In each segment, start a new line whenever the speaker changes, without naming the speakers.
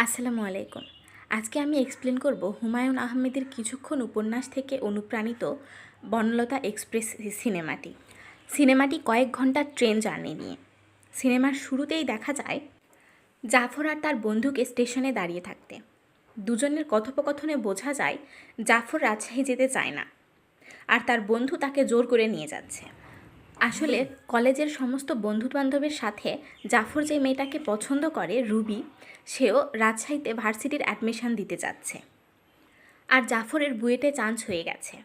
আসসালামু আলাইকুম। আজকে আমি এক্সপ্লেন করব হুমায়ুন আহমেদের কিছুক্ষণ উপন্যাস থেকে অনুপ্রাণিত বনলতা এক্সপ্রেস সিনেমাটি। সিনেমাটি কয়েক ঘন্টার ট্রেন জার্নি নিয়ে। সিনেমার শুরুতেই দেখা যায় জাফর আর তার বন্ধুকে স্টেশনে দাঁড়িয়ে থাকতে। দুজনের কথোপকথনে বোঝা যায় জাফর রাজশাহী যেতে চায় না, আর তার বন্ধু তাকে জোর করে নিয়ে যাচ্ছে। আসলে কলেজের সমস্ত বন্ধুবান্ধবের সাথে জাফর যে মেয়েটাকে পছন্দ করে, রুবি, সেও রাজশাহীতে ভার্সিটির অ্যাডমিশন দিতে যাচ্ছে। আর জাফরের বুয়েটে চান্স হয়ে গেছে,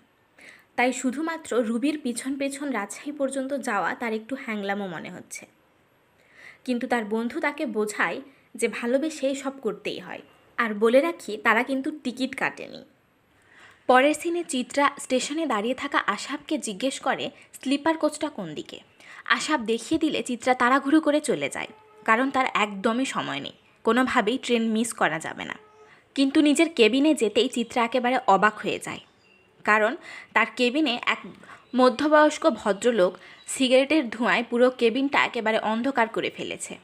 তাই শুধুমাত্র রুবির পিছন পেছন রাজশাহী পর্যন্ত যাওয়া তার একটু হ্যাংলামো মনে হচ্ছে। কিন্তু তার বন্ধু তাকে বোঝায় যে ভালোবেসে সব করতেই হয়। আর বলে রাখি, তারা কিন্তু টিকিট কাটেনি। পরের সিনে চিত্রা স্টেশনে দাঁড়িয়ে থাকা আশাবকে জিজ্ঞেস করে স্লিপার কোচটা কোন দিকে। আশাব দেখিয়ে দিলে চিত্রা তাড়াহুড়ো করে চলে যায়, কারণ তার একদমই সময় নেই, কোনোভাবেই ট্রেন মিস করা যাবে না। কিন্তু নিজের কেবিনে যেতেই চিত্রা একেবারে অবাক হয়ে যায়, কারণ তার কেবিনে এক মধ্যবয়স্ক ভদ্রলোক সিগারেটের ধোঁয়ায় পুরো কেবিনটা একেবারে অন্ধকার করে ফেলেছে।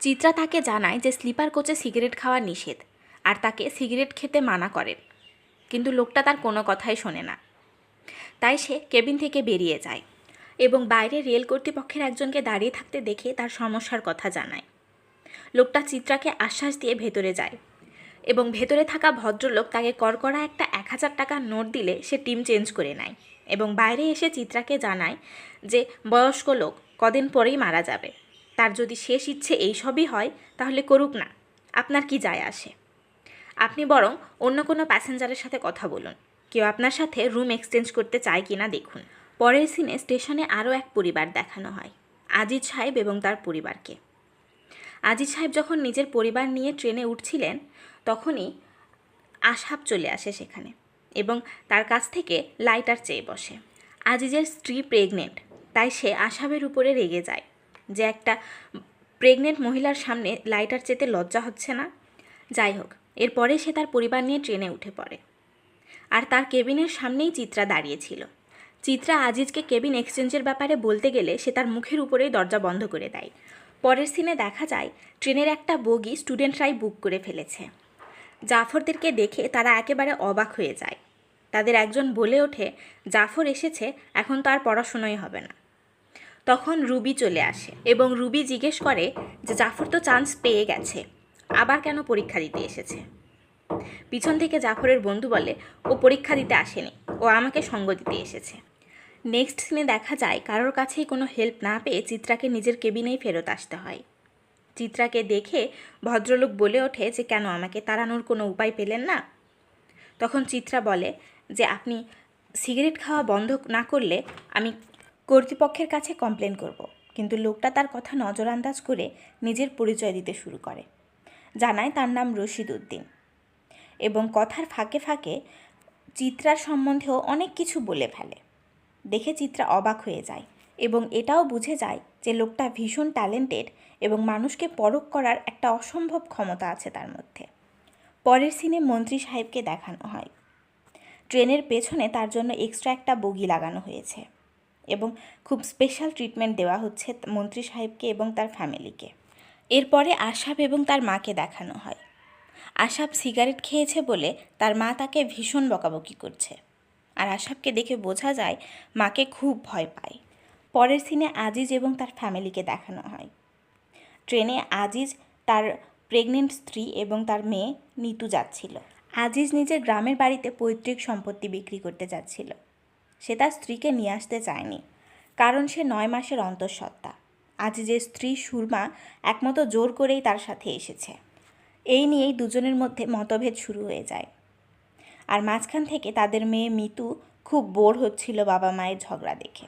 চিত্রা তাকে জানায় যে স্লিপার কোচে সিগারেট খাওয়া নিষেধ, আর তাকে সিগারেট খেতে মানা করেন। কিন্তু লোকটা তার কোনো কথাই শোনে না, তাই সে কেবিন থেকে বেরিয়ে যায় এবং বাইরে রেল কর্তৃপক্ষের একজনকে দাঁড়িয়ে থাকতে দেখে তার সমস্যার কথা জানায়। লোকটা চিত্রাকে আশ্বাস দিয়ে ভেতরে যায় এবং ভেতরে থাকা ভদ্রলোক তাকে কড়কড়া একটা 1000 টাকার নোট দিলে সে টিম চেঞ্জ করে নেয় এবং বাইরে এসে চিত্রাকে জানায় যে বয়স্ক লোক কদিন পরেই মারা যাবে, তার যদি শেষ ইচ্ছে এইসবই হয় তাহলে করুক না, আপনার কি যায় আসে। আপনি বরং অন্য কোনো প্যাসেঞ্জারের সাথে কথা বলুন, কেউ আপনার সাথে রুম এক্সচেঞ্জ করতে চায় কি না দেখুন। পরের সিনে স্টেশনে আরও এক পরিবার দেখানো হয়, আজিজ সাহেব এবং তার পরিবারকে। আজিজ সাহেব যখন নিজের পরিবার নিয়ে ট্রেনে উঠছিলেন, তখনই আশাব চলে আসে সেখানে এবং তার কাছ থেকে লাইটার চেয়ে বসে। আজিজের স্ত্রী প্রেগনেন্ট, তাই সে আশাবের উপরে রেগে যায় যে একটা প্রেগনেন্ট মহিলার সামনে লাইটার চেতে লজ্জা হচ্ছে না। যাই হোক, এরপরে সে তার পরিবার নিয়ে ট্রেনে উঠে পড়ে, আর তার কেবিনের সামনেই চিত্রা দাঁড়িয়েছিল। চিত্রা আজিজকে কেবিন এক্সচেঞ্জের ব্যাপারে বলতে গেলে সে তার মুখের উপরেই দরজা বন্ধ করে দেয়। পরের সিনে দেখা যায় ট্রেনের একটা বগি স্টুডেন্টরাই বুক করে ফেলেছে। জাফরদেরকে দেখে তারা একেবারে অবাক হয়ে যায়। তাদের একজন বলে ওঠে, জাফর এসেছে, এখন তো আর পড়াশোনাই হবে না। তখন রুবি চলে আসে এবং রুবি জিজ্ঞেস করে যে জাফর তো চান্স পেয়ে গেছে, আবার কেন পরীক্ষা দিতে এসেছে। পিছন থেকে জাফরের বন্ধু বলে, ও পরীক্ষা দিতে আসেনি, ও আমাকে সঙ্গ দিতে এসেছে। নেক্সট সিনে দেখা যায় কারোর কাছেই কোনো হেল্প না পেয়ে চিত্রাকে নিজের কেবিনেই ফেরত আসতে হয়। চিত্রাকে দেখে ভদ্রলোক বলে ওঠে যে কেন আমাকে তাড়ানোর কোনো উপায় পেলেন না। তখন চিত্রা বলে যে আপনি সিগারেট খাওয়া বন্ধ না করলে আমি কর্তৃপক্ষের কাছে কমপ্লেন করব। কিন্তু লোকটা তার কথা নজরআন্দাজ করে নিজের পরিচয় দিতে শুরু করে, জানায় তার নাম রশিদ উদ্দিন, এবং কথার ফাঁকে ফাঁকে চিত্রার সম্বন্ধেও অনেক কিছু বলে ফেলে। দেখে চিত্রা অবাক হয়ে যায় এবং এটাও বুঝে যায় যে লোকটা ভীষণ ট্যালেন্টেড এবং মানুষকে পরখ করার একটা অসম্ভব ক্ষমতা আছে তার মধ্যে। পরের সিনে মন্ত্রী সাহেবকে দেখানো হয়। ট্রেনের পেছনে তার জন্য এক্সট্রা একটা বগি লাগানো হয়েছে এবং খুব স্পেশাল ট্রিটমেন্ট দেওয়া হচ্ছে মন্ত্রী সাহেবকে এবং তার ফ্যামিলিকে। এরপরে আশাব এবং তার মাকে দেখানো হয়। আশাব সিগারেট খেয়েছে বলে তার মা তাকে ভীষণ বকাবকি করছে, আর আশাবকে দেখে বোঝা যায় মাকে খুব ভয় পায়। পরের সিনে আজিজ এবং তার ফ্যামিলিকে দেখানো হয়। ট্রেনে আজিজ, তার প্রেগনেন্ট স্ত্রী এবং তার মেয়ে নিতু যাচ্ছিল। আজিজ নিজের গ্রামের বাড়িতে পৈতৃক সম্পত্তি বিক্রি করতে যাচ্ছিল। সে তার স্ত্রীকে নিয়ে আসতে চায়নি, কারণ সে 9 মাসের অন্তঃসত্ত্বা। আজিজের স্ত্রী সুরমা একমতো জোর করেই তার সাথে এসেছে। এই নিয়েই দুজনের মধ্যে মতভেদ শুরু হয়ে যায়, আর মাঝখান থেকে তাদের মেয়ে মিতু খুব বোর হচ্ছিল বাবা মায়ের ঝগড়া দেখে।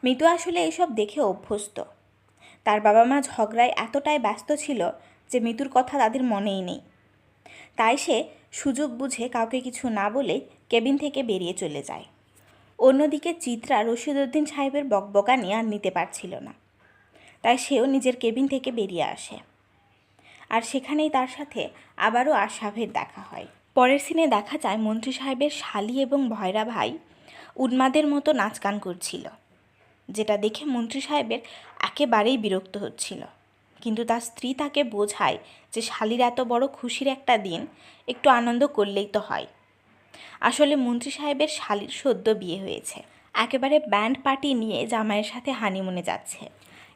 মিতু আসলে এসব দেখে অভ্যস্ত। তার বাবা মা ঝগড়ায় এতটাই ব্যস্ত ছিল যে মিতুর কথা তাদের মনেই নেই। তাই সে সুযোগ বুঝে কাউকে কিছু না বলে কেবিন থেকে বেরিয়ে চলে যায়। অন্যদিকে চিত্রা রশিদউদ্দিন সাহেবের বকবকানি আর নিতে পারছিল না, তাই সেও নিজের কেবিন থেকে বেরিয়ে আসে, আর সেখানেই তার সাথে আবারও আশাভের দেখা হয়। পরের সিনে দেখা যায় মন্ত্রী সাহেবের শালি এবং ভয়রা ভাই উন্মাদের মতো নাচ গান করছিল, যেটা দেখে মন্ত্রী সাহেবের একেবারেই বিরক্ত হচ্ছিল। কিন্তু তার স্ত্রী তাকে বোঝায় যে শালির এত বড় খুশির একটা দিন, একটু আনন্দ করলেই তো হয়। আসলে মন্ত্রী সাহেবের শালির সদ্য বিয়ে হয়েছে, একেবারে ব্যান্ড পার্টি নিয়ে জামাইয়ের সাথে হানিমুনে যাচ্ছে।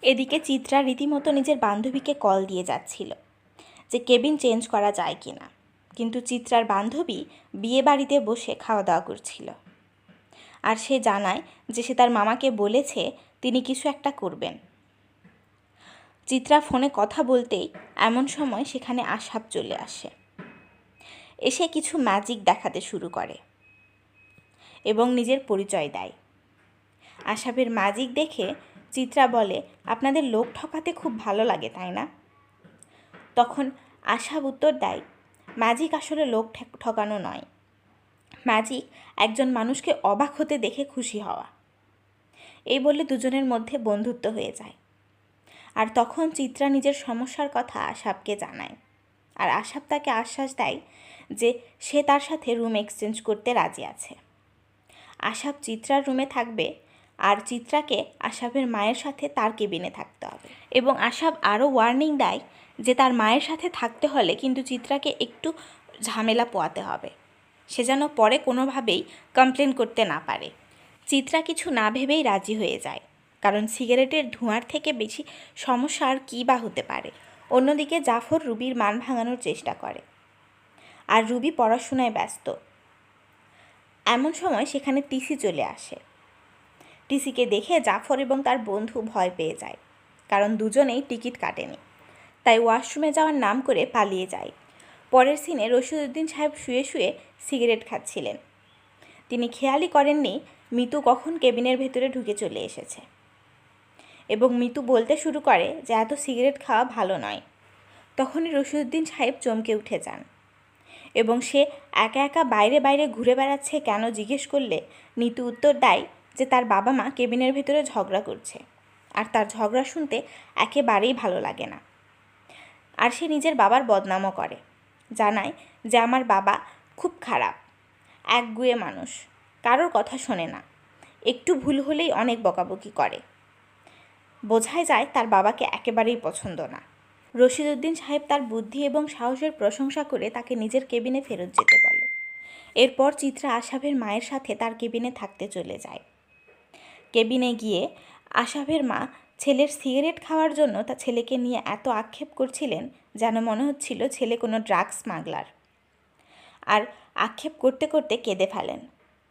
এদিকে চিত্রা রীতিমতো নিজের বান্ধবীকে কল দিয়ে যাচ্ছিল যে কেবিন চেঞ্জ করা যায় কি না, কিন্তু চিত্রার বান্ধবী বিয়ে বাড়িতে বসে খাওয়া দাওয়া করছিল। আর সে জানায় যে সে তার মামাকে বলেছে তিনি কিছু একটা করবেন। চিত্রা ফোনে কথা বলতেই এমন সময় সেখানে আশাব চলে আসে, এসে কিছু ম্যাজিক দেখাতে শুরু করে এবং নিজের পরিচয় দেয়। আশাবের ম্যাজিক দেখে চিত্রা বলে, আপনাদের লোক ঠকাতে খুব ভালো লাগে তাই না? তখন আশাব উত্তর দেয়, ম্যাজিক আসলে লোক ঠকানো নয়, ম্যাজিক একজন মানুষকে অবাক হতে দেখে খুশি হওয়া। এই বলে দুজনের মধ্যে বন্ধুত্ব হয়ে যায়। আর তখন চিত্রা নিজের সমস্যার কথা আশাবকে জানায়, আর আশাব তাকে আশ্বাস দেয় যে সে তার সাথে রুম এক্সচেঞ্জ করতে রাজি আছে। আশাব চিত্রার রুমে থাকবে আর চিত্রাকে আশাবের মায়ের সাথে তার কেবিনে থাকতে হবে। এবং আশাব আরও ওয়ার্নিং দেয় যে তার মায়ের সাথে থাকতে হলে কিন্তু চিত্রাকে একটু ঝামেলা পোয়াতে হবে, সে যেন পরে কোনোভাবেই কমপ্লেন করতে না পারে। চিত্রা কিছু না ভেবেই রাজি হয়ে যায়, কারণ সিগারেটের ধোঁয়ার থেকে বেশি সমস্যা আর কী বা হতে পারে। অন্যদিকে জাফর রুবির মান ভাঙানোর চেষ্টা করে, আর রুবি পড়াশোনায় ব্যস্ত। এমন সময় সেখানে টিসি চলে আসে। টিসিকে দেখে জাফর এবং তার বন্ধু ভয় পেয়ে যায়, কারণ দুজনেই টিকিট কাটেনি, তাই ওয়াশরুমে যাওয়ার নাম করে পালিয়ে যায়। পরের সিনে রশিদউদ্দিন সাহেব শুয়ে শুয়ে সিগারেট খাচ্ছিলেন। তিনি খেয়ালই করেননি মিতু কখন কেবিনের ভেতরে ঢুকে চলে এসেছে, এবং মিতু বলতে শুরু করে যে এত সিগারেট খাওয়া ভালো নয়। তখনই রশিদউদ্দিন সাহেব চমকে উঠে যান, এবং সে একা একা বাইরে বাইরে ঘুরে বেড়াচ্ছে কেন জিজ্ঞেস করলে নিতু উত্তর দেয় যে তার বাবা মা কেবিনের ভেতরে ঝগড়া করছে, আর তার ঝগড়া শুনতে একেবারেই ভালো লাগে না। আর সে নিজের বাবার বদনামও করে, জানায় যে আমার বাবা খুব খারাপ, একগুঁয়ে মানুষ, কারোর কথা শোনে না, একটু ভুল হলেই অনেক বকাবকি করে। বোঝাই যায় তার বাবাকে একেবারেই পছন্দ না। রশিদউদ্দিন সাহেব তার বুদ্ধি এবং সাহসের প্রশংসা করে তাকে নিজের কেবিনে ফেরত যেতে বলে। এরপর চিত্রা আশাবের মায়ের সাথে তার কেবিনে থাকতে চলে যায়। কেবিনে গিয়ে আশাবের মা ছেলের সিগারেট খাওয়ার জন্য তার ছেলেকে নিয়ে এত আক্ষেপ করছিলেন যেন মনে হচ্ছিল ছেলে কোনো ড্রাগস স্মাগলার। আর আক্ষেপ করতে করতে কেঁদে ফেলেন,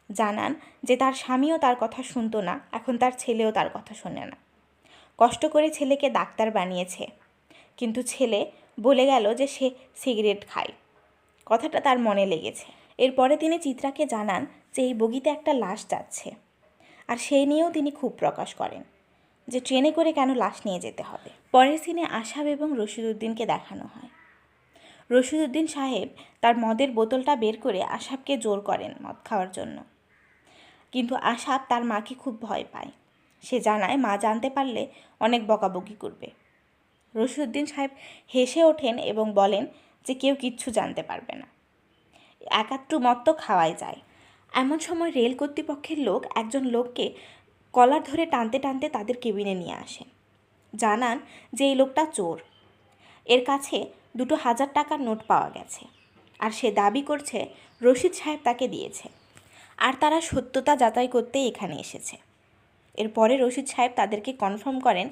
জানান যে তার স্বামীও তার কথা শুনতো না, এখন তার ছেলেও তার কথা শোনে না। কষ্ট করে ছেলেকে ডাক্তার বানিয়েছে, কিন্তু ছেলে বলে গেল যে সে সিগারেট খায়। কথাটা তার মনে লেগেছে। এরপরে তিনি চিত্রাকে জানান যে এই বগিতে একটা লাশ যাচ্ছে, আর সেই নিয়েও তিনি খুব প্রকাশ করেন যে ট্রেনে করে কেন লাশ নিয়ে যেতে হবে। পরের সিনে আশাব এবং রশিদউদ্দিনকে দেখানো হয়। রশিদউদ্দিন সাহেব তার মদের বোতলটা বের করে আশাবকে জোর করেন মদ খাওয়ার জন্য, কিন্তু আশাব তার মাকে খুব ভয় পায়। সে জানায় মা জানতে পারলে অনেক বকাবকি করবে। রশিদউদ্দিন সাহেব হেসে ওঠেন এবং বলেন যে কেউ কিচ্ছু জানতে পারবে না, একাত্তু মদ তো খাওয়াই যায়। এমন সময় রেল কর্তৃপক্ষের লোক একজন লোককে কলার ধরে টানতে টানতে তাদের কেবিনে নিয়ে আসেন, জানান যে এই লোকটা চোর, এর কাছে 2,000 টাকার নোট পাওয়া গেছে, আর সে দাবি করছে রশিদ সাহেব তাকে দিয়েছে, আর তারা সত্যতা যাচাই করতেই এখানে এসেছে। এরপরে রশিদ সাহেব তাদেরকে কনফার্ম করেন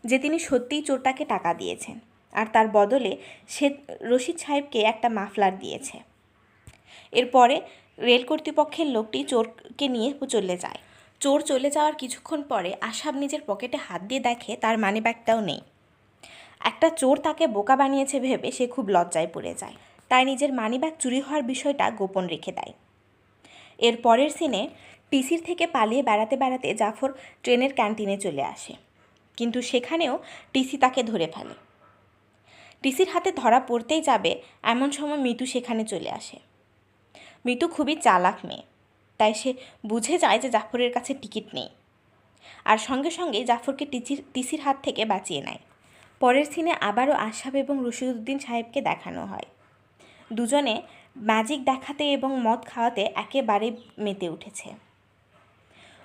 যে তিনি সত্যিই চোরটাকে টাকা দিয়েছেন, আর তার বদলে সে রশিদ সাহেবকে একটা মাফলার দিয়েছে। এরপরে রেল কর্তৃপক্ষের লোকটি চোরকে নিয়ে চলে যায়। চোর চলে যাওয়ার কিছুক্ষণ পরে আশাব নিজের পকেটে হাত দিয়ে দেখে তার মানিব্যাগটাও নেই। একটা চোর তাকে বোকা বানিয়েছে ভেবে সে খুব লজ্জায় পড়ে যায়, তাই নিজের মানিব্যাগ চুরি হওয়ার বিষয়টা গোপন রেখে দেয়। এর পরের সিনে টিসির থেকে পালিয়ে বেড়াতে বেড়াতে জাফর ট্রেনের ক্যান্টিনে চলে আসে, কিন্তু সেখানেও টিসি তাকে ধরে ফেলে। টিসির হাতে ধরা পড়তেই যাবে এমন সময় মিতু সেখানে চলে আসে। মিতু খুবই চালাক মেয়ে, তাই সে বুঝে যায় যে জাফরের কাছে টিকিট নেই, আর সঙ্গে সঙ্গে জাফরকে টিসির হাত থেকে বাঁচিয়ে নেয়। পরের সিনে আবারও আশাব এবং রশিদউদ্দিন সাহেবকে দেখানো হয়। দুজনে ম্যাজিক দেখাতে এবং মদ খাওয়াতে একেবারে মেতে উঠেছে।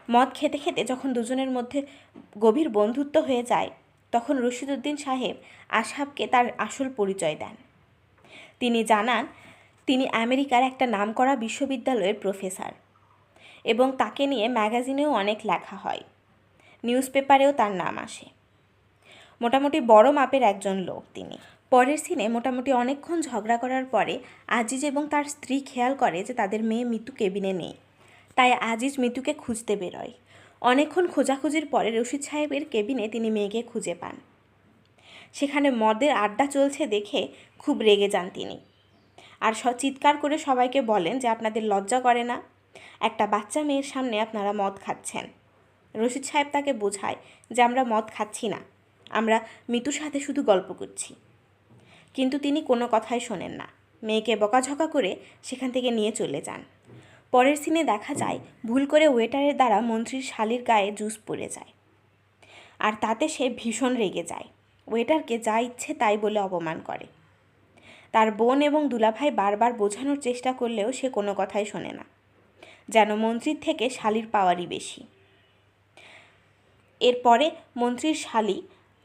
মদ খেতে খেতে যখন দুজনের মধ্যে গভীর বন্ধুত্ব হয়ে যায়, তখন রশিদউদ্দিন সাহেব আশাবকে তার আসল পরিচয় দেন। তিনি জানান তিনি আমেরিকার একটা নামকরা বিশ্ববিদ্যালয়ের প্রফেসর এবং তাকে নিয়ে ম্যাগাজিনেও অনেক লেখা হয়, নিউজ পেপারেও তার নাম আসে। মোটামুটি বড় মাপের একজন লোক তিনি। পরের সিনে মোটামুটি অনেকক্ষণ ঝগড়া করার পরে আজিজ এবং তার স্ত্রী খেয়াল করে যে তাদের মেয়ে মিতু কেবিনে নেই। তাই আজিজ মিতুকে খুঁজতে বেরোয়। অনেকক্ষণ খোঁজাখুঁজির পরে রশিদ সাহেবের কেবিনে তিনি মেয়েকে খুঁজে পান। সেখানে মদের আড্ডা চলছে দেখে খুব রেগে যান তিনি, আর চিৎকার করে সবাইকে বলেন যে আপনাদের লজ্জা করে না, একটা বাচ্চা মেয়ের সামনে আপনারা মদ খাচ্ছেন। রশিদ সাহেব তাকে বোঝায় যে আমরা মদ খাচ্ছি না, আমরা মিতুর সাথে শুধু গল্প করছি। কিন্তু তিনি কোনো কথাই শোনেন না, মেয়েকে বকাঝকা করে সেখান থেকে নিয়ে চলে যান। পরের সিনে দেখা যায় ভুল করে ওয়েটারের দ্বারা মন্ত্রীর শালির গায়ে জুস পড়ে যায়, আর তাতে সে ভীষণ রেগে যায়। ওয়েটারকে যা ইচ্ছে তাই বলে অপমান করে। তার বোন এবং দুলাভাই বারবার বোঝানোর চেষ্টা করলেও সে কোনো কথাই শোনে না, যেন মন্ত্রীর থেকে শালির পাওয়ারই বেশি। এরপরে মন্ত্রীর শালি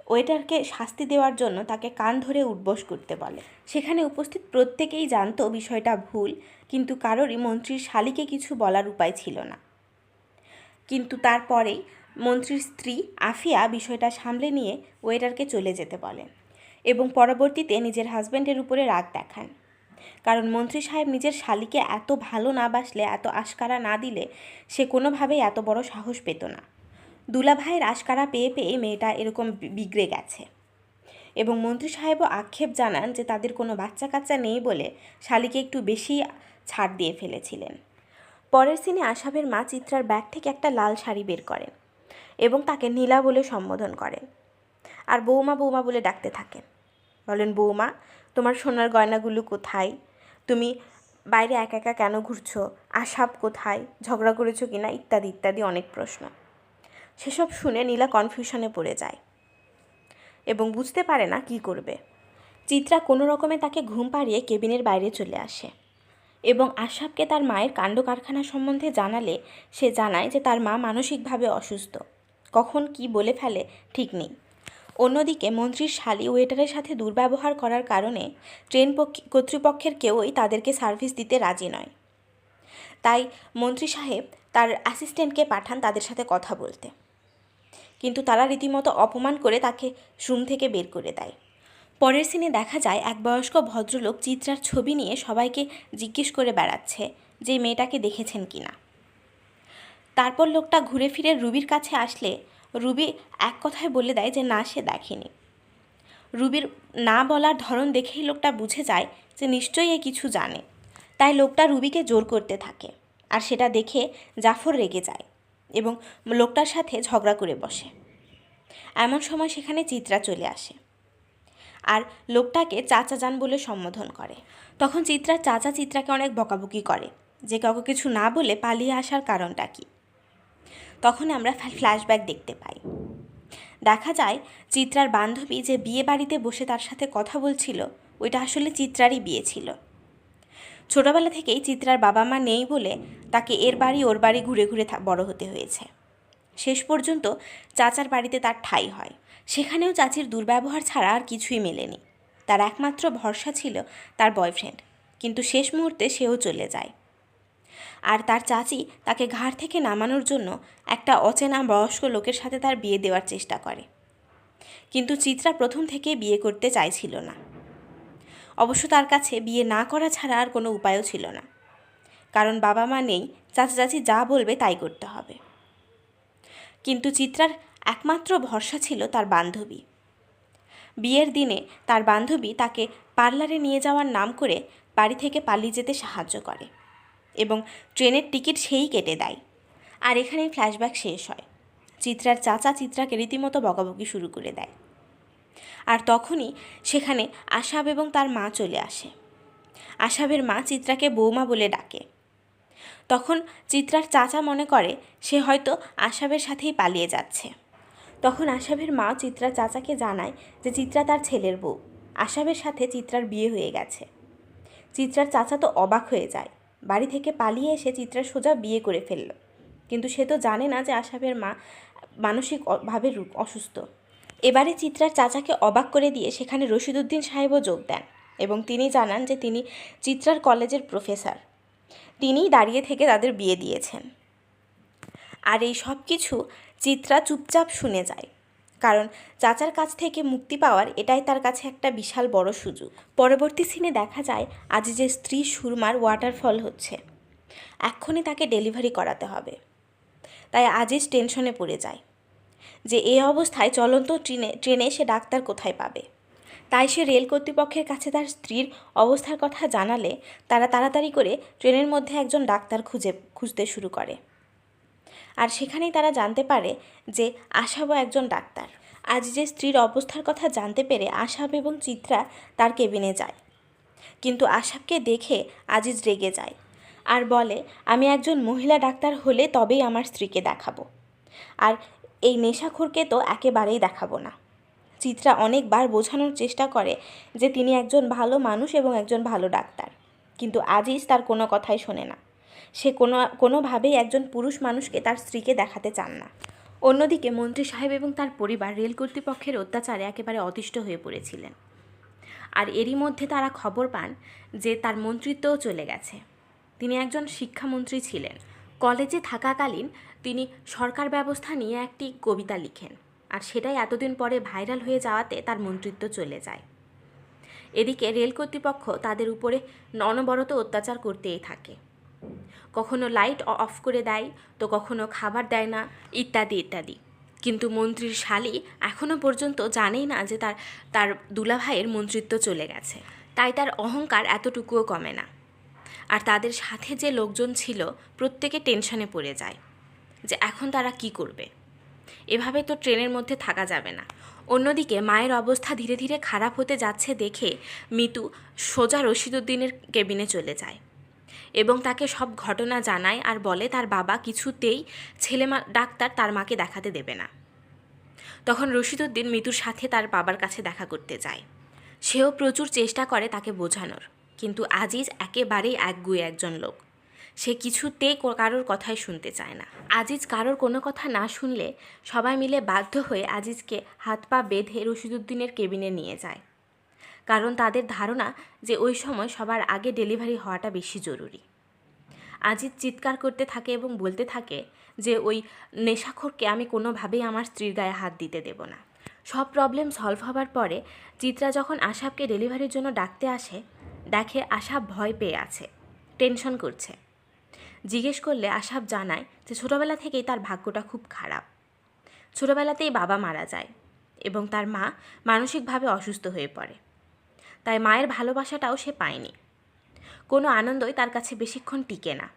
ওয়েটারকে শাস্তি দেওয়ার জন্য তাকে কান ধরে উঠবোস করতে বলে। সেখানে উপস্থিত প্রত্যেকেই জানতো বিষয়টা ভুল, কিন্তু কারোরই মন্ত্রীর শালিকে কিছু বলার উপায় ছিল না। কিন্তু তারপরেই মন্ত্রীর স্ত্রী আফিয়া বিষয়টা সামলে নিয়ে ওয়েটারকে চলে যেতে বলেন এবং পরবর্তীতে নিজের হাজব্যান্ডের উপরে রাগ দেখান। কারণ মন্ত্রী সাহেব নিজের শালিকে এত ভালো না বাসলে, এত আশকারা না দিলে সে কোনোভাবেই এত বড় সাহস পেত না। দুলাভাইয়ের আশকারা পেয়ে পেয়ে মেয়েটা এরকম বিগড়ে গেছে এবং মন্ত্রী সাহেবও আক্ষেপ জানান যে তাদের কোনো বাচ্চা কাচ্চা নেই বলে শালিকে একটু বেশি ছাড় দিয়ে ফেলেছিলেন। পরের সিনে আশাবের মা চিত্রার ব্যাগ থেকে একটা লাল শাড়ি বের করেন এবং তাকে নীলা বলে সম্বোধন করেন, আর বৌমা বৌমা বলে ডাকতে থাকেন। বলেন, বৌমা তোমার সোনার গয়নাগুলো কোথায়? তুমি বাইরে একা একা কেন ঘুরছো? আশাব কোথায়? ঝগড়া করেছো কিনা? ইত্যাদি ইত্যাদি অনেক প্রশ্ন। সেসব শুনে নীলা কনফিউশনে পড়ে যায় এবং বুঝতে পারে না কি করবে। চিত্রা কোনো রকমে তাকে ঘুম পাড়িয়ে কেবিনের বাইরে চলে আসে এবং আশাবকে তার মায়ের কাণ্ড কারখানা সম্বন্ধে জানালে সে জানায় যে তার মা মানসিকভাবে অসুস্থ, কখন কি বলে ফেলে ঠিক নেই। অন্যদিকে মন্ত্রীর শালি ওয়েটারের সাথে দুর্ব্যবহার করার কারণে ট্রেন কর্তৃপক্ষের কেউই তাদেরকে সার্ভিস দিতে রাজি নয়। তাই মন্ত্রী সাহেব তার অ্যাসিস্ট্যান্টকে পাঠান তাদের সাথে কথা বলতে, কিন্তু তারা রীতিমতো অপমান করে তাকে রুম থেকে বের করে দেয়। পরের সিনে দেখা যায় এক বয়স্ক ভদ্রলোক চিত্রার ছবি নিয়ে সবাইকে জিজ্ঞেস করে বেড়াচ্ছে যে মেয়েটাকে দেখেছেন কি না। তারপর লোকটা ঘুরে ফিরে রুবির কাছে আসলে রুবি এক কথায় বলে দেয় যে না, সে দেখেনি। রুবির না বলার ধরন দেখেই লোকটা বুঝে যায় যে নিশ্চয়ই এ কিছু জানে। তাই লোকটা রুবিকে জোর করতে থাকে, আর সেটা দেখে জাফর রেগে যায় এবং লোকটার সাথে ঝগড়া করে বসে। এমন সময় সেখানে চিত্রা চলে আসে আর লোকটাকে চাচা যান বলে সম্বোধন করে। তখন চিত্রার চাচা চিত্রাকে অনেক বকাবকি করে যে কাউকে কিছু না বলে পালিয়ে আসার কারণটা কি। তখন আমরা ফ্ল্যাশব্যাক দেখতে পাই। দেখা যায় চিত্রার বান্ধবী যে বিয়ে বাড়িতে বসে তার সাথে কথা বলছিল, ওইটা আসলে চিত্রারই বিয়ে ছিল। ছোটোবেলা থেকেই চিত্রার বাবা মা নেই বলে তাকে এর বাড়ি ওর বাড়ি ঘুরে ঘুরে বড় হতে হয়েছে। শেষ পর্যন্ত চাচার বাড়িতে তার ঠাঁই হয়। সেখানেও চাচির দুর্ব্যবহার ছাড়া আর কিছুই মেলেনি। তার একমাত্র ভরসা ছিল তার বয়ফ্রেন্ড, কিন্তু শেষ মুহূর্তে সেও চলে যায়। আর তার চাচি তাকে ঘাড় থেকে নামানোর জন্য একটা অচেনা বয়স্ক লোকের সাথে তার বিয়ে দেওয়ার চেষ্টা করে, কিন্তু চিত্রা প্রথম থেকে বিয়ে করতে চাইছিল না। অবশ্য তার কাছে বিয়ে না করা ছাড়া আর কোনো উপায়ও ছিল না, কারণ বাবা মা নেই, চাচা চাচি যা বলবে তাই করতে হবে। কিন্তু চিত্রার একমাত্র ভরসা ছিল তার বান্ধবী। বিয়ের দিনে তার বান্ধবী তাকে পার্লারে নিয়ে যাওয়ার নাম করে বাড়ি থেকে পালিয়ে যেতে সাহায্য করে এবং ট্রেনের টিকিট সেই কেটে দেয়। আর এখানেই ফ্ল্যাশব্যাক শেষ হয়। চিত্রার চাচা চিত্রাকে রীতিমতো বকাবকি শুরু করে দেয়, আর তখনই সেখানে আশাব এবং তার মা চলে আসে। আশাবের মা চিত্রাকে বৌমা বলে ডাকে। তখন চিত্রার চাচা মনে করে সে হয়তো আশাবের সাথেই পালিয়ে যাচ্ছে। তখন আশাবের মা চিত্রার চাচাকে জানায় যে চিত্রা তার ছেলের বউ, আশাবের সাথে চিত্রার বিয়ে হয়ে গেছে। চিত্রার চাচা তো অবাক হয়ে যায়। বাড়ি থেকে পালিয়ে এসে চিত্রার সোজা বিয়ে করে ফেলল, কিন্তু সে তো জানে না যে আশাবের মা মানসিকভাবে অসুস্থ। এবারে চিত্রার চাচাকে অবাক করে দিয়ে সেখানে রশিদউদ্দিন সাহেবও যোগ দেন এবং তিনি জানান যে তিনি চিত্রার কলেজের প্রফেসর, তিনিই দাঁড়িয়ে থেকে তাদের বিয়ে দিয়েছেন। আর এই সব কিছু চিত্রা চুপচাপ শুনে যায়, কারণ চাচার কাছ থেকে মুক্তি পাওয়ার এটাই তার কাছে একটা বিশাল বড় সুযোগ। পরবর্তী সিনে দেখা যায় আজিজের স্ত্রী সুরমার ওয়াটারফল হচ্ছে, এক্ষুনি তাকে ডেলিভারি করাতে হবে। তাই আজিজ টেনশনে পড়ে যায় যে এই অবস্থায় চলন্ত ট্রেনে সে ডাক্তার কোথায় পাবে। তাই সে রেল কর্তৃপক্ষের কাছে তার স্ত্রীর অবস্থার কথা জানালে তারা তাড়াতাড়ি করে ট্রেনের মধ্যে একজন ডাক্তার খুঁজতে শুরু করে। আর সেখানেই তারা জানতে পারে যে আশাবও একজন ডাক্তার। আজিজের স্ত্রীর অবস্থার কথা জানতে পেরে আশাব এবং চিত্রা তার কেবিনে যায়, কিন্তু আশাবকে দেখে আজিজ রেগে যায় আর বলে, আমি একজন মহিলা ডাক্তার হলে তবেই আমার স্ত্রীকে দেখাবো, আর এই নেশাখোরকে তো একেবারেই দেখাবো না। চিত্রা অনেকবার বোঝানোর চেষ্টা করে যে তিনি একজন ভালো মানুষ এবং একজন ভালো ডাক্তার, কিন্তু আজিজ তার কোনো কথাই শোনে না। সে কোনোভাবেই একজন পুরুষ মানুষকে তার স্ত্রীকে দেখাতে চান না। অন্যদিকে মন্ত্রী সাহেব এবং তার পরিবার রেল কর্তৃপক্ষের অত্যাচারে একেবারে অতিষ্ঠ হয়ে পড়েছিলেন। আর এরই মধ্যে তারা খবর পান যে তার মন্ত্রিত্বও চলে গেছে। তিনি একজন শিক্ষামন্ত্রী ছিলেন। কলেজে থাকাকালীন তিনি সরকার ব্যবস্থা নিয়ে একটি কবিতা লিখেন, আর সেটাই এতদিন পরে ভাইরাল হয়ে যাওয়াতে তার মন্ত্রিত্ব চলে যায়। এদিকে রেল কর্তৃপক্ষ তাদের উপরে অনবরত অত্যাচার করতেই থাকে, কখনো লাইট অফ করে দেয় তো কখনো খাবার দেয় না, ইত্যাদি ইত্যাদি। কিন্তু মন্ত্রীর শালী এখনও পর্যন্ত জানেই না যে তার দুলাভাইয়ের মন্ত্রিত্ব চলে গেছে, তাই তার অহংকার এতটুকুও কমে না। আর তাদের সাথে যে লোকজন ছিল প্রত্যেকে টেনশনে পড়ে যায় যে এখন তারা কি করবে, এভাবে তো ট্রেনের মধ্যে থাকা যাবে না। অন্যদিকে মায়ের অবস্থা ধীরে ধীরে খারাপ হতে যাচ্ছে দেখে মিতু সোজা রশিদউদ্দিনের কেবিনে চলে যায় এবং তাকে সব ঘটনা জানায় আর বলে তার বাবা কিছুতেই ডাক্তার তার মাকে দেখাতে দেবে না। তখন রশিদউদ্দিন মিতুর সাথে তার বাবার কাছে দেখা করতে যায়। সেও প্রচুর চেষ্টা করে তাকে বোঝানোর, কিন্তু আজিজ একেবারেই একগুঁয়ে একজন লোক। সে কিছুতেই কারোর কথাই শুনতে চায় না। আজিজ কারোর কোনো কথা না শুনলে সবাই মিলে বাধ্য হয়ে আজিজকে হাত পা বেঁধে রশিদউদ্দিনের কেবিনে নিয়ে যায়, কারণ তাদের ধারণা যে ওই সময় সবার আগে ডেলিভারি হওয়াটা বেশি জরুরি। আজিজ চিৎকার করতে থাকে এবং বলতে থাকে যে ওই নেশাখোরকে আমি কোনোভাবেই আমার স্ত্রীর গায়ে হাত দিতে দেব না। সব প্রবলেম সলভ হবার পরে চিত্রা যখন আশাবকে ডেলিভারির জন্য ডাকতে আসে, দেখে আশাব ভয় পেয়ে আছে, টেনশন করছে। জিজ্ঞেস করলে আশাব জানায় যে ছোটোবেলা থেকেই তার ভাগ্যটা খুব খারাপ। ছোটোবেলাতেই বাবা মারা যায় এবং তার মা মানসিকভাবে অসুস্থ হয়ে পড়ে, তাই মায়ের ভালোবাসাটাও সে পায়নি। কোনো আনন্দই তার কাছে বেশিক্ষণ টিকে না।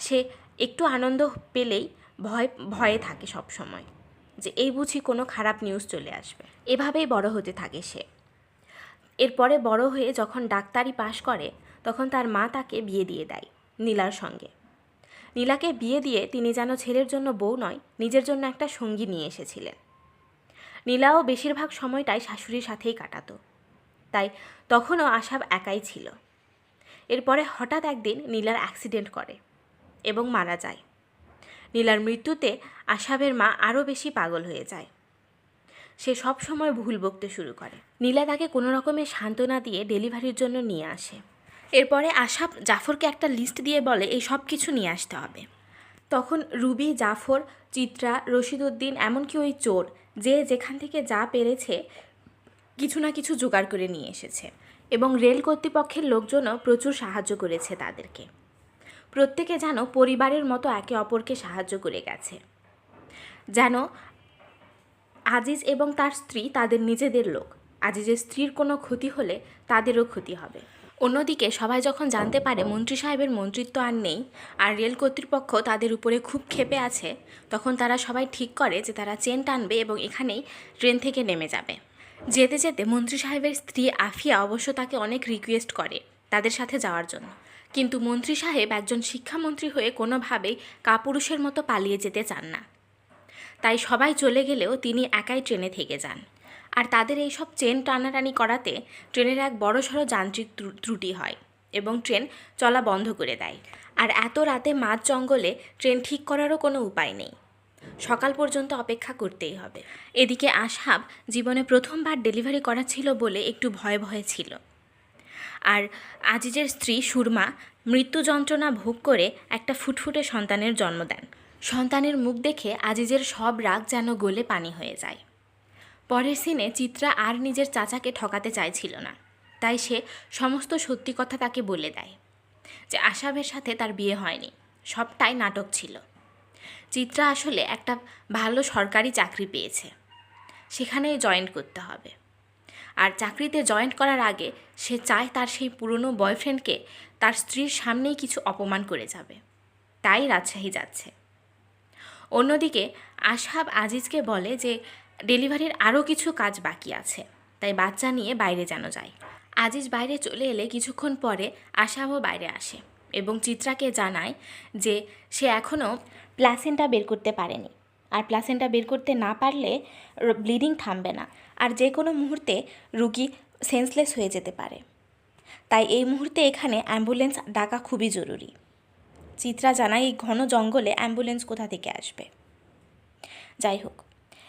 সে একটু আনন্দ পেলেই ভয়ে থাকে সব সময় যে এই বুঝি কোনো খারাপ নিউজ চলে আসবে। এভাবেই বড় হতে থাকে সে। এরপরে বড় হয়ে যখন ডাক্তারি পাশ করে তখন তার মা তাকে বিয়ে দিয়ে দেয় নীলার সঙ্গে। নীলাকে বিয়ে দিয়ে তিনি যেন ছেলের জন্য বউ নয়, নিজের জন্য একটা সঙ্গী নিয়ে এসেছিলেন। নীলাও বেশিরভাগ সময়টাই শাশুড়ির সাথেই কাটাতো, তাই তখনও আশাব একাই ছিল। এরপরে হঠাৎ একদিন নীলার অ্যাক্সিডেন্ট করে এবং মারা যায়। নীলার মৃত্যুতে আশাবের মা আরও বেশি পাগল হয়ে যায়। সে সব সময় ভুল বকতে শুরু করে। নীলা তাকে কোনো রকমের সান্ত্বনা দিয়ে ডেলিভারির জন্য নিয়ে আসে। এরপরে আশাব জাফরকে একটা লিস্ট দিয়ে বলে এই সব কিছু নিয়ে আসতে হবে। তখন রুবি, জাফর, চিত্রা, রশিদউদ্দিন, এমনকি ওই চোর যে যেখান থেকে যা পেরেছে কিছু না কিছু জোগাড় করে নিয়ে এসেছে এবং রেল কর্তৃপক্ষের লোকজনও প্রচুর সাহায্য করেছে তাদেরকে। প্রত্যেকে যেন পরিবারের মতো একে অপরকে সাহায্য করে গেছে, যেন আজিজ এবং তার স্ত্রী তাদের নিজেদের লোক। আজিজের স্ত্রীর কোনো ক্ষতি হলে তাদেরও ক্ষতি হবে। অন্যদিকে সবাই যখন জানতে পারে মন্ত্রী সাহেবের মন্ত্রিত্ব আর নেই আর রেল কর্তৃপক্ষ তাদের উপরে খুব ক্ষেপে আছে, তখন তারা সবাই ঠিক করে যে তারা চেন টানবে এবং এখানেই ট্রেন থেকে নেমে যাবে। যেতে যেতে মন্ত্রী সাহেবের স্ত্রী আফিয়া অবশ্য তাকে অনেক রিকোয়েস্ট করে তাদের সাথে যাওয়ার জন্য, কিন্তু মন্ত্রী সাহেব একজন শিক্ষামন্ত্রী হয়ে কোনোভাবেই কাপুরুষের মতো পালিয়ে যেতে চান না। তাই সবাই চলে গেলেও তিনি একাই ট্রেনে থেকে যান। আর তাদের এইসব চেন টানাটানি করাতে ট্রেনের এক বড়সড় যান্ত্রিক ত্রুটি হয় এবং ট্রেন চলা বন্ধ করে দেয়। আর এত রাতে মাঝ জঙ্গলে ট্রেন ঠিক করারও কোনো উপায় নেই। সকাল পর্যন্ত অপেক্ষা করতেই হবে। এদিকে আশহাব জীবনে প্রথমবার ডেলিভারি করাচ্ছিল বলে একটু ভয়ে ভয়ে ছিল। আর আজিজের স্ত্রী সুরমা মৃত্যু যন্ত্রণা ভোগ করে একটা ফুটফুটে সন্তানের জন্ম দেন। সন্তানের মুখ দেখে আজিজের সব রাগ যেন গলে পানি হয়ে যায়। পরের সিনে চিত্রা আর নিজের চাচাকে ঠকাতে চাইছিল না, তাই সে সমস্ত সত্যি কথা তাকে বলে দেয় যে আশাবের সাথে তার বিয়ে হয়নি, সবটাই নাটক ছিল। চিত্রা আসলে একটা ভালো সরকারি চাকরি পেয়েছে, সেখানেই জয়েন করতে হবে। আর চাকরিতে জয়েন করার আগে সে চায় তার সেই পুরনো বয়ফ্রেন্ডকে তার স্ত্রীর সামনেই কিছু অপমান করে যাবে, তাই রাজশাহী যাচ্ছে। অন্যদিকে আশহাব আজিজকে বলে যে ডেলিভারির আরও কিছু কাজ বাকি আছে, তাই বাচ্চা নিয়ে বাইরে যেন যায়। আজিজ বাইরে চলে এলে কিছুক্ষণ পরে আশহাবও বাইরে আসে এবং চিত্রাকে জানায় যে সে এখনও প্লাসেন্টা বের করতে পারেনি, আর প্লাসেন্টা বের করতে না পারলে ব্লিডিং থামবে না, আর যে কোনো মুহূর্তে রুগী সেন্সলেস হয়ে যেতে পারে। তাই এই মুহূর্তে এখানে অ্যাম্বুলেন্স ডাকা খুবই জরুরি। চিত্রা জানায় এই ঘন জঙ্গলে অ্যাম্বুলেন্স কোথা থেকে আসবে। যাই হোক,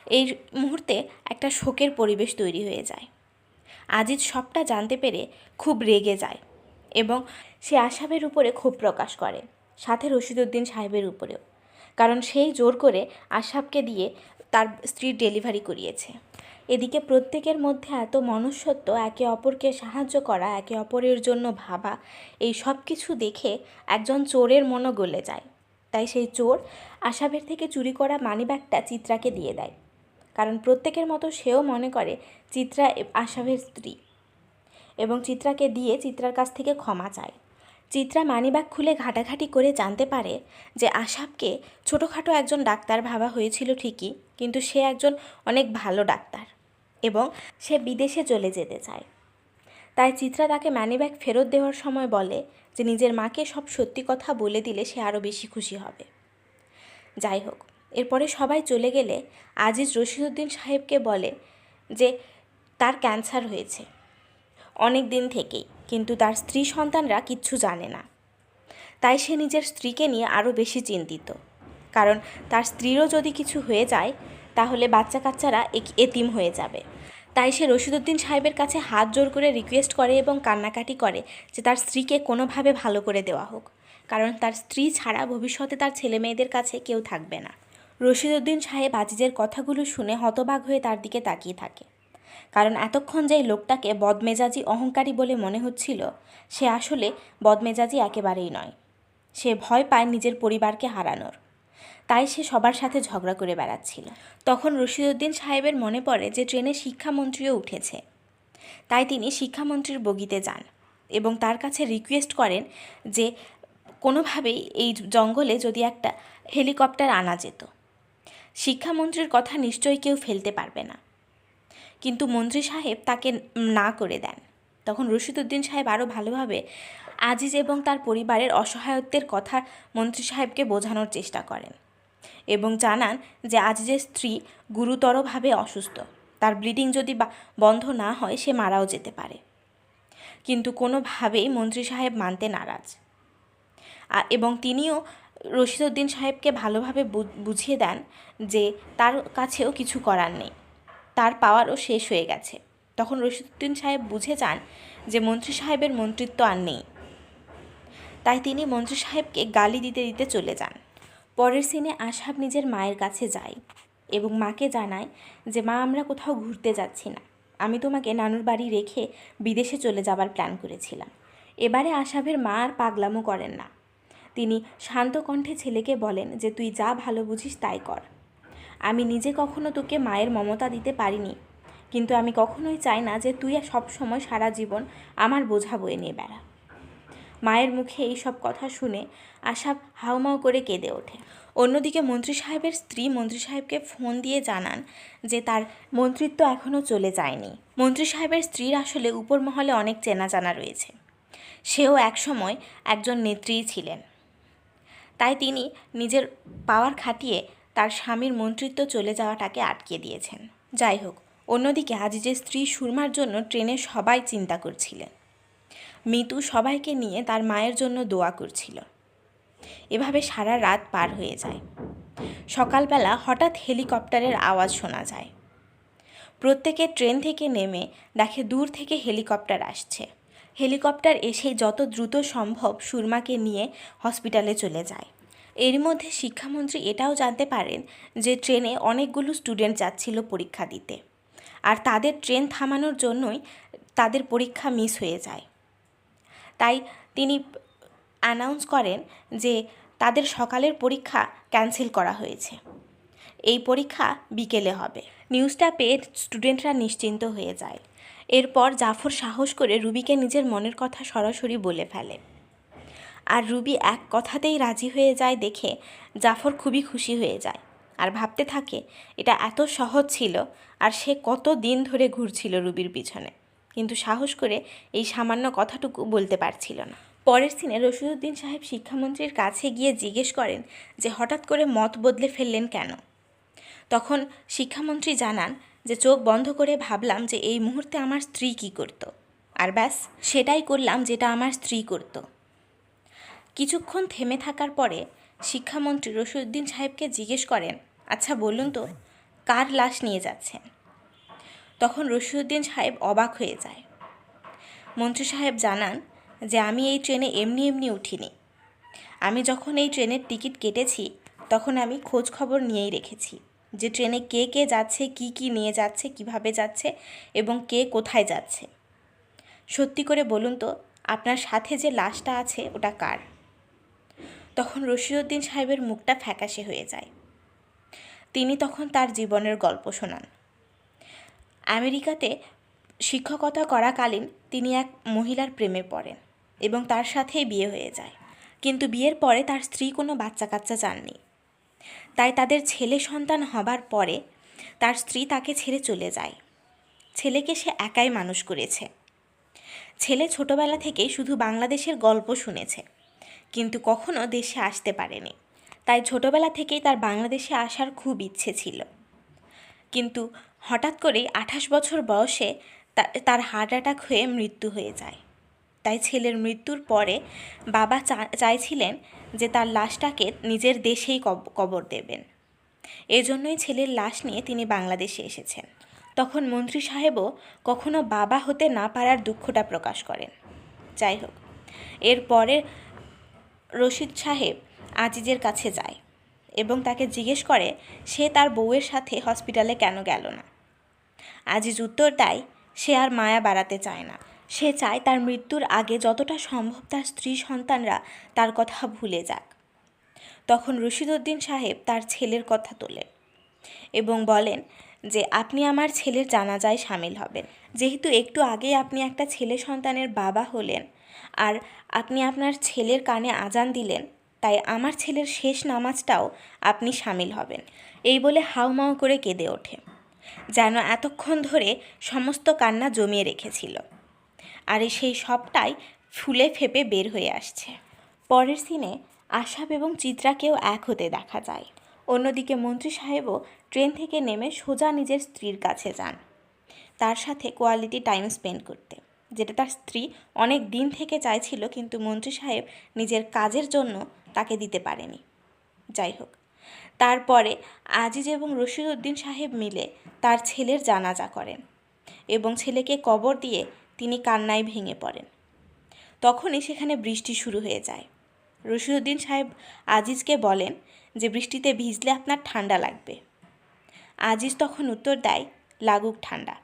এই মুহূর্তে একটা শোকের পরিবেশ তৈরি হয়ে যায়। আজিজ সবটা জানতে পেরে খুব রেগে যায় এবং সে আশহাবের উপরে ক্ষোভ প্রকাশ করে, সাথে রশিদউদ্দিন সাহেবের উপরেও, কারণ সেই জোর করে আশহাবকে দিয়ে তার স্ত্রীর ডেলিভারি করিয়েছে। এদিকে প্রত্যেকের মধ্যে এত মনুষ্যত্ব, একে অপরকে সাহায্য করা, একে অপরের জন্য ভাবা, এই সব কিছু দেখে একজন চোরের মনও গলে যায়। তাই সেই চোর আশহাবের থেকে চুরি করা মানিব্যাগটা চিত্রাকে দিয়ে দেয়, কারণ প্রত্যেকের মতো সেও মনে করে চিত্রা আশহাবের স্ত্রী, এবং চিত্রাকে দিয়ে চিত্রার কাছ থেকে ক্ষমা চায়। চিত্রা মানিব্যাগ খুলে ঘাটাঘাটি করে জানতে পারে যে আশহাবকে ছোটোখাটো একজন ডাক্তার ভাবা হয়েছিল ঠিকই, কিন্তু সে একজন অনেক ভালো ডাক্তার এবং সে বিদেশে চলে যেতে চায়। তাই চিত্রা তাকে মানিব্যাগ ফেরত দেওয়ার সময় বলে যে নিজের মাকে সব সত্যি কথা বলে দিলে সে আরও বেশি খুশি হবে। যাই হোক, এরপরে সবাই চলে গেলে আজিজ রশিদউদ্দিন সাহেবকে বলে যে তার ক্যান্সার হয়েছে অনেক দিন থেকেই, কিন্তু তার স্ত্রী সন্তানরা কিচ্ছু জানে না। তাই সে নিজের স্ত্রীকে নিয়ে আরও বেশি চিন্তিত, কারণ তার স্ত্রীরও যদি কিছু হয়ে যায় তাহলে বাচ্চা কাচ্চারা এতিম হয়ে যাবে। তাই সে রশিদউদ্দিন সাহেবের কাছে হাত জোর করে রিকোয়েস্ট করে এবং কান্নাকাটি করে যে তার স্ত্রীকে কোনোভাবে ভালো করে দেওয়া হোক, কারণ তার স্ত্রী ছাড়া ভবিষ্যতে তার ছেলে মেয়েদের কাছে কেউ থাকবে না। রশিদউদ্দিন সাহেব আজিজের কথাগুলো শুনে হতবাক হয়ে তার দিকে তাকিয়ে থাকে, কারণ এতক্ষণ যেই লোকটাকে বদমেজাজি অহংকারী বলে মনে হচ্ছিল, সে আসলে বদমেজাজি একেবারেই নয়। সে ভয় পায় নিজের পরিবারকে হারানোর, তাই সে সবার সাথে ঝগড়া করে বেড়াচ্ছিল। তখন রশিদউদ্দিন সাহেবের মনে পড়ে যে ট্রেনে শিক্ষামন্ত্রীও উঠেছে, তাই তিনি শিক্ষামন্ত্রীর বগিতে যান এবং তার কাছে রিকোয়েস্ট করেন যে কোনোভাবেই এই জঙ্গলে যদি একটা হেলিকপ্টার আনা যেত। শিক্ষামন্ত্রীর কথা নিশ্চয়ই কেউ ফেলতে পারবে না, কিন্তু মন্ত্রী সাহেব তাকে না করে দেন। তখন রশিদউদ্দিন সাহেব আরও ভালোভাবে আজিজ এবং তার পরিবারের অসহায়ত্বের কথা মন্ত্রী সাহেবকে বোঝানোর চেষ্টা করেন এবং জানান যে আজিজের স্ত্রী গুরুতরভাবে অসুস্থ, তার ব্লিডিং যদি বন্ধ না হয় সে মারাও যেতে পারে। কিন্তু কোনোভাবেই মন্ত্রী সাহেব মানতে নারাজ, এবং তিনিও রশিদউদ্দিন সাহেবকে ভালোভাবে বুঝিয়ে দেন যে তার কাছেও কিছু করার নেই, তার পাওয়ারও শেষ হয়ে গেছে। তখন রশিদউদ্দিন সাহেব বুঝে যান যে মন্ত্রী সাহেবের মন্ত্রিত্ব আর নেই, তাই তিনি মন্ত্রী সাহেবকে গালি দিতে দিতে চলে যান। পরের সিনে আশহাব নিজের মায়ের কাছে যায় এবং মাকে জানায় যে মা, আমরা কোথাও ঘুরতে যাচ্ছি না, আমি তোমাকে নানুর বাড়ি রেখে বিদেশে চলে যাবার প্ল্যান করেছিলাম। এবারে আশহাবের মা আর পাগলামো করেন না, তিনি শান্ত কণ্ঠে ছেলেকে বলেন যে তুই যা ভালো বুঝিস তাই কর। আমি নিজে কখনো তোকে মায়ের মমতা দিতে পারিনি, কিন্তু আমি কখনোই চাই না যে তুই সবসময় সারা জীবন আমার বোঝা বয়ে নিয়ে বেড়া। মায়ের মুখে এই সব কথা শুনে আশহাব হাউমাউ করে কেঁদে ওঠে। অন্যদিকে মন্ত্রী সাহেবের স্ত্রী মন্ত্রী সাহেবকে ফোন দিয়ে জানান যে তার মন্ত্রিত্ব এখনও চলে যায়নি। মন্ত্রী সাহেবের স্ত্রীর আসলে উপর মহলে অনেক চেনা জানা রয়েছে, সেও একসময় একজন নেত্রী ছিলেন, তাই তিনি নিজের পাওয়ার খাটিয়ে তার স্বামীর মন্ত্রিত্ব চলে যাওয়াটাকে আটকে দিয়েছেন। যাই হোক, অন্যদিকে আজিজের স্ত্রী সুরমার জন্য ট্রেনে সবাই চিন্তা করছিলেন। মিতু সবাইকে নিয়ে তার মায়ের জন্য দোয়া করছিল। এভাবে সারা রাত পার হয়ে যায়। সকালবেলা হঠাৎ হেলিকপ্টারের আওয়াজ শোনা যায়। প্রত্যেকে ট্রেন থেকে নেমে দেখে দূর থেকে হেলিকপ্টার আসছে। হেলিকপ্টার এসে যত দ্রুত সম্ভব সুরমাকে নিয়ে হসপিটালে চলে যায়। এর মধ্যে শিক্ষামন্ত্রী এটাও জানতে পারেন যে ট্রেনে অনেকগুলো স্টুডেন্ট যাচ্ছিল পরীক্ষা দিতে, আর তাদের ট্রেন থামানোর জন্যই তাদের পরীক্ষা মিস হয়ে যায়। তাই তিনি অ্যানাউন্স করেন যে তাদের সকালের পরীক্ষা ক্যান্সেল করা হয়েছে, এই পরীক্ষা বিকেলে হবে। নিউজটা পেয়ে স্টুডেন্টরা নিশ্চিন্ত হয়ে যায়। এরপর জাফর সাহস করে রুবিকে নিজের মনের কথা সরাসরি বলে ফেলে, আর রুবি এক কথাতেই রাজি হয়ে যায় দেখে জাফর খুবই খুশি হয়ে যায় আর ভাবতে থাকে এটা এত সহজ ছিল, আর সে কত দিন ধরে ঘুরছিল রুবির পিছনে, কিন্তু সাহস করে এই সামান্য কথাটুকু বলতে পারছিল না। পরের সিনে রশিদউদ্দিন সাহেব শিক্ষামন্ত্রীর কাছে গিয়ে জিজ্ঞেস করেন যে হঠাৎ করে মত বদলে ফেললেন কেন। তখন শিক্ষামন্ত্রী জানান যে চোখ বন্ধ করে ভাবলাম যে এই মুহূর্তে আমার স্ত্রী কী করত, আর ব্যাস সেটাই করলাম যেটা আমার স্ত্রী করত। কিছুক্ষণ থেমে থাকার পরে শিক্ষামন্ত্রী রশিদউদ্দিন সাহেবকে জিজ্ঞেস করেন, আচ্ছা বলুন তো কার লাশ নিয়ে যাচ্ছেন। তখন রশিদউদ্দিন সাহেব অবাক হয়ে যায়। মন্ত্রী সাহেব জানান যে আমি এই ট্রেনে এমনি এমনি উঠিনি, আমি যখন এই ট্রেনের টিকিট কেটেছি তখন আমি খোঁজ খবর নিয়েই রেখেছি যে ট্রেনে কে কে যাচ্ছে, কি কি নিয়ে যাচ্ছে, কিভাবে যাচ্ছে এবং কে কোথায় যাচ্ছে। সত্যি করে বলুন তো আপনার সাথে যে লাশটা আছে ওটা কার। তখন রশিদউদ্দিন সাহেবের মুখটা ফ্যাকাশে হয়ে যায়। তিনি তখন তার জীবনের গল্প শোনান। আমেরিকাতে শিক্ষকতা করাকালীন তিনি এক মহিলার প্রেমে পড়েন এবং তার সাথেই বিয়ে হয়ে যায়, কিন্তু বিয়ের পরে তার স্ত্রী কোনো বাচ্চা কাচ্চা চাননি। তাই তাদের ছেলে সন্তান হবার পরে তার স্ত্রী তাকে ছেড়ে চলে যায়। ছেলেকে সে একাই মানুষ করেছে। ছেলে ছোটবেলা থেকেই শুধু বাংলাদেশের গল্প শুনেছে, কিন্তু কখনো দেশে আসতে পারেনি। তাই ছোটবেলা থেকেই তার বাংলাদেশে আসার খুব ইচ্ছে ছিল, কিন্তু হঠাৎ করেই 28 বছর বয়সে তার হার্ট অ্যাটাক হয়ে মৃত্যু হয়ে যায়। তাই ছেলের মৃত্যুর পরে বাবা চাইছিলেন যে তার লাশটাকে নিজের দেশেই কবর দেবেন। এজন্যই ছেলের লাশ নিয়ে তিনি বাংলাদেশে এসেছেন। তখন মন্ত্রী সাহেবও কখনো বাবা হতে না পারার দুঃখটা প্রকাশ করেন। যাই হোক, এরপরে রশিদ সাহেব আজিজের কাছে যায় এবং তাকে জিজ্ঞেস করে সে তার বউয়ের সাথে হসপিটালে কেন গেল না। আজিজ উত্তর দেয় সে আর মায়া বাড়াতে চায় না, সে চায় তার মৃত্যুর আগে যতটা সম্ভব তার স্ত্রী সন্তানরা তার কথা ভুলে যাক। তখন রশিদউদ্দিন সাহেব তার ছেলের কথা তোলেন এবং বলেন যে আপনি আমার ছেলের জানাজায় সামিল হবেন। যেহেতু একটু আগে আপনি একটা ছেলে সন্তানের বাবা হলেন আর আপনি আপনার ছেলের কানে আজান দিলেন, তাই আমার ছেলের শেষ নামাজটাও আপনি সামিল হবেন। এই বলে হাউমাউ করে কেঁদে ওঠে, যেন এতক্ষণ ধরে সমস্ত কান্না জমিয়ে রেখেছিল, আর সেই সবটাই ফুলে ফেপে বের হয়ে আসছে। পরের সিনে আশাব এবং চিত্রাকেও এক হতে দেখা যায়। অন্যদিকে মন্ত্রী সাহেবও ট্রেন থেকে নেমে সোজা নিজের স্ত্রীর কাছে যান, তার সাথে কোয়ালিটি টাইম স্পেন্ড করতে, যেটা তার স্ত্রী অনেক দিন থেকে চাইছিল, কিন্তু মন্ত্রী সাহেব নিজের কাজের জন্য তাকে দিতে পারেনি। যাই হোক, তারপরে আজিজ এবং রশিদউদ্দিন সাহেব মিলে তার ছেলের জানাজা করেন এবং ছেলেকে কবর দিয়ে তিনি কান্নায় ভেঙে পড়েন। তখনই সেখানে বৃষ্টি শুরু হয়ে যায়। রশিদউদ্দিন সাহেব আজিজকে বলেন যে বৃষ্টিতে ভিজলে আপনার ঠান্ডা লাগবে। আজিজ তখন উত্তর দেয়, লাগুক ঠান্ডা,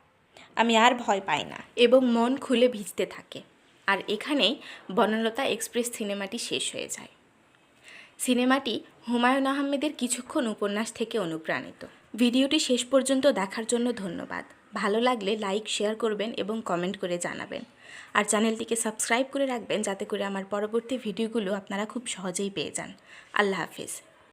আমি আর ভয় পাই না, এবং মন খুলে ভিজতে থাকে। আর এখানেই বনলতা এক্সপ্রেস সিনেমাটি শেষ হয়ে যায়। সিনেমাটি হুমায়ুন আহমেদের কিছুক্ষণ উপন্যাস থেকে অনুপ্রাণিত। ভিডিওটি শেষ পর্যন্ত দেখার জন্য ধন্যবাদ। ভালো লাগলে লাইক, শেয়ার করবেন এবং কমেন্ট করে জানাবেন। আর চ্যানেলটিকে সাবস্ক্রাইব করে রাখবেন যাতে করে আমার পরবর্তী ভিডিওগুলো আপনারা খুব সহজেই পেয়ে যান। আল্লাহ হাফেজ।